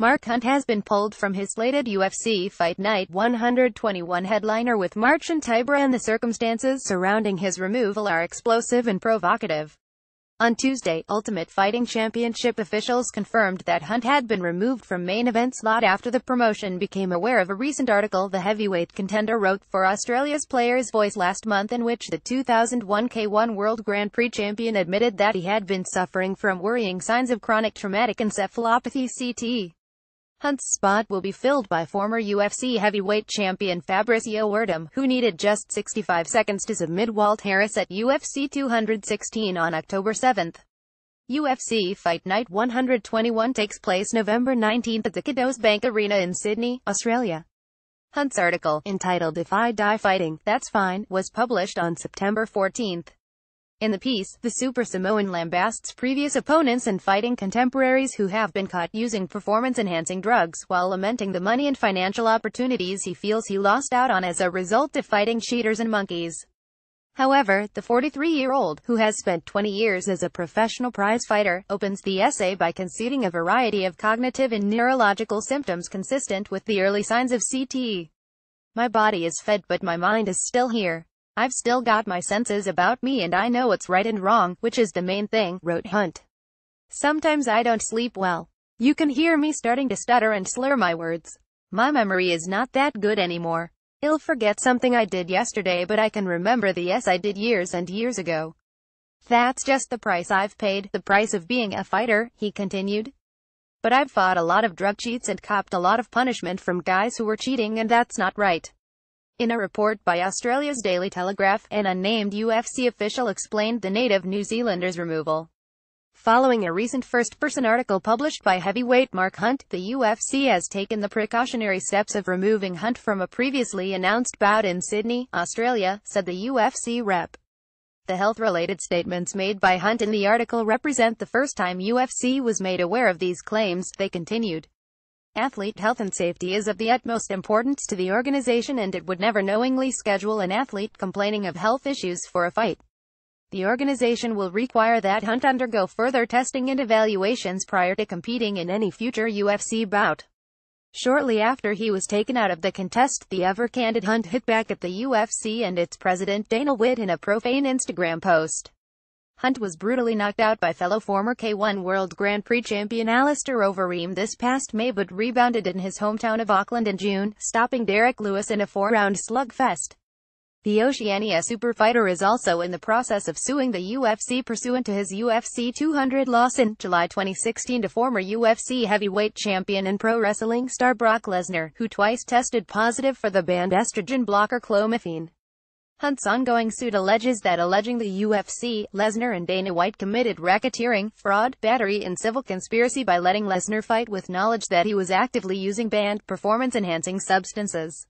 Mark Hunt has been pulled from his slated UFC Fight Night 121 headliner with Marcin Tybura, and the circumstances surrounding his removal are explosive and provocative. On Tuesday, Ultimate Fighting Championship officials confirmed that Hunt had been removed from main event slot after the promotion became aware of a recent article the heavyweight contender wrote for Australia's Players' Voice last month, in which the 2001 K1 World Grand Prix champion admitted that he had been suffering from worrying signs of chronic traumatic encephalopathy (CTE). Hunt's spot will be filled by former UFC heavyweight champion Fabricio Werdum, who needed just 65 seconds to submit Walt Harris at UFC 216 on October 7. UFC Fight Night 121 takes place November 19 at the Cados Bank Arena in Sydney, Australia. Hunt's article, entitled "If I Die Fighting, That's Fine," was published on September 14. In the piece, the Super Samoan lambasts previous opponents and fighting contemporaries who have been caught using performance-enhancing drugs, while lamenting the money and financial opportunities he feels he lost out on as a result of fighting cheaters and monkeys. However, the 43-year-old, who has spent 20 years as a professional prize fighter, opens the essay by conceding a variety of cognitive and neurological symptoms consistent with the early signs of CTE. "My body is fed, but my mind is still here. I've still got my senses about me and I know what's right and wrong, which is the main thing," wrote Hunt. "Sometimes I don't sleep well. You can hear me starting to stutter and slur my words. My memory is not that good anymore. I'll forget something I did yesterday, but I can remember the yes I did years and years ago. That's just the price I've paid, the price of being a fighter," he continued. "But I've fought a lot of drug cheats and copped a lot of punishment from guys who were cheating, and that's not right." In a report by Australia's Daily Telegraph, an unnamed UFC official explained the native New Zealander's removal. Following a recent first-person article published by heavyweight Mark Hunt, the UFC has taken the precautionary steps of removing Hunt from a previously announced bout in Sydney, Australia, said the UFC rep. The health-related statements made by Hunt in the article represent the first time UFC was made aware of these claims, they continued. "Athlete health and safety is of the utmost importance to the organization, and it would never knowingly schedule an athlete complaining of health issues for a fight. The organization will require that Hunt undergo further testing and evaluations prior to competing in any future UFC bout." Shortly after he was taken out of the contest, the ever-candid Hunt hit back at the UFC and its president Dana White in a profane Instagram post. Hunt was brutally knocked out by fellow former K1 World Grand Prix champion Alistair Overeem this past May, but rebounded in his hometown of Auckland in June, stopping Derek Lewis in a 4-round slugfest. The Oceania superfighter is also in the process of suing the UFC pursuant to his UFC 200 loss in July 2016 to former UFC heavyweight champion and pro wrestling star Brock Lesnar, who twice tested positive for the banned estrogen blocker clomiphene. Hunt's ongoing suit alleges that the UFC, Lesnar and Dana White committed racketeering, fraud, battery and civil conspiracy by letting Lesnar fight with knowledge that he was actively using banned performance-enhancing substances.